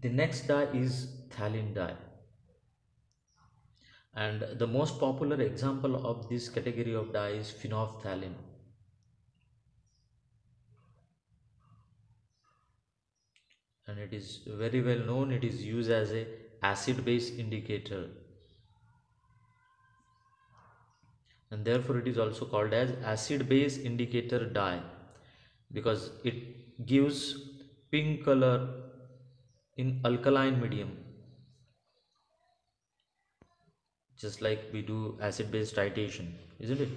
The next dye is phthalate dye, and the most popular example of this category of dye is phenolphthalein, and it is very well known. It is used as a acid base indicator, and therefore it is also called as acid base indicator dye because it gives pink color in alkaline medium, just like we do acid base titration, isn't it?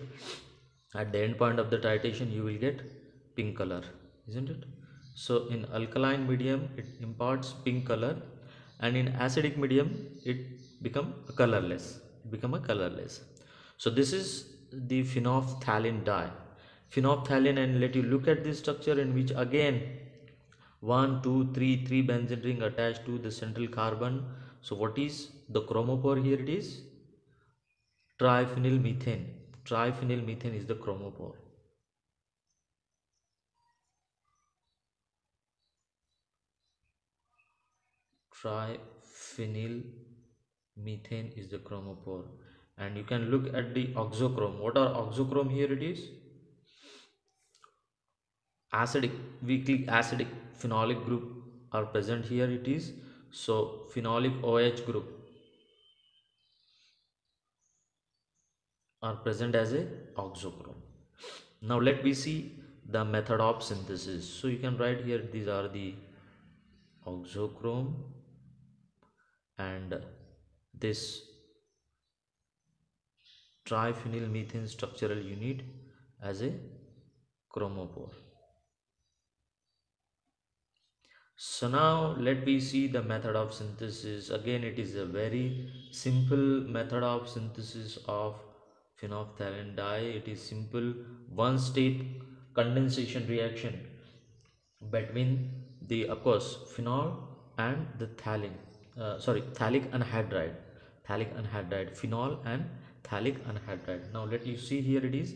At the end point of the titration you will get pink color, isn't it? So in alkaline medium it imparts pink color, and in acidic medium it become a colorless. So this is the phenolphthalein dye. Phenolphthalein, and let you look at this structure in which again 1 2 3 benzene ring attached to the central carbon. So what is the chromophore here? It is triphenyl methane. Triphenyl methane is the chromophore. Triphenyl methane is the chromophore. And you can look at the oxochrome. What are oxochrome here? It is acidic, weakly acidic phenolic group are present here. It is so phenolic OH group are present as a oxochrome. Now let me see the method of synthesis. So you can write here, these are the oxochrome and this triphenyl methane structural unit as a chromophore. So now let me see the method of synthesis. Again, it is a very simple method of synthesis of phenolphthalein dye. It is simple one state condensation reaction between the, of course, phenol and the phthalic anhydride. Phthalic anhydride, phenol and phthalic anhydride. Now let you see here, it is,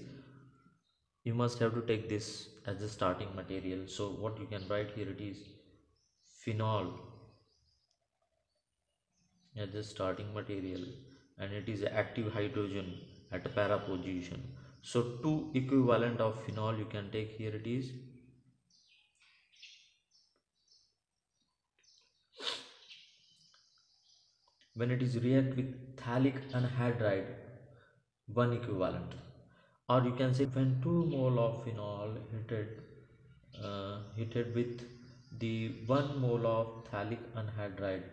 you must have to take this as the starting material. So what you can write here, it is phenol as the starting material, and it is active hydrogen at a para position. So two equivalent of phenol you can take here. It is when it is react with phthalic anhydride, one equivalent, or you can say when 2 mole of phenol heated with the 1 mole of phthalic anhydride,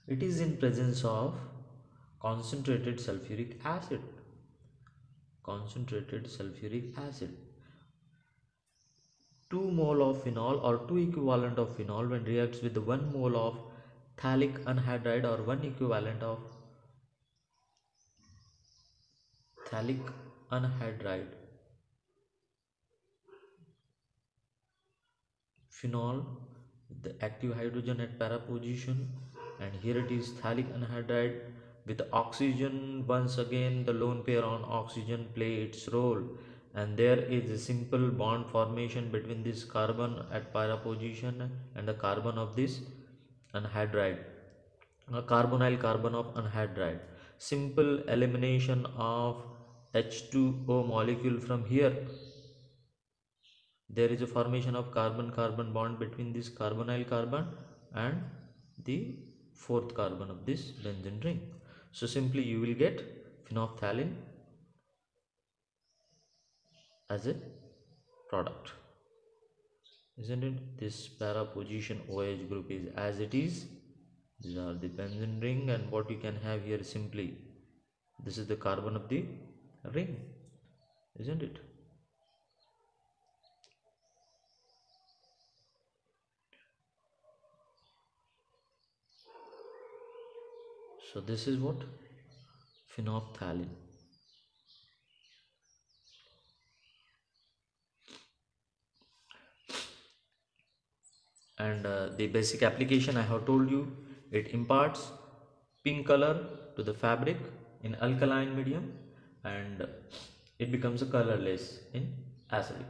it is in presence of concentrated sulfuric acid. Concentrated sulfuric acid. 2 mole of phenol or 2 equivalent of phenol when reacts with 1 mole of phthalic anhydride or 1 equivalent of phthalic anhydride, phenol, the active hydrogen at para position, and here it is phthalic anhydride with oxygen. Once again the lone pair on oxygen play its role, and there is a simple bond formation between this carbon at para position and the carbon of this anhydride, a carbonyl carbon of anhydride. Simple elimination of H2O molecule from here. There is a formation of carbon carbon bond between this carbonyl carbon and the fourth carbon of this benzene ring. So simply you will get phenolphthalein as a product, isn't it? This para position OH group is as it is. These are the benzene ring, and what you can have here simply, this is the carbon of the ring, isn't it? So this is what phenolphthalein. And the basic application I have told you, it imparts pink color to the fabric in alkaline medium, and it becomes a colorless in acidic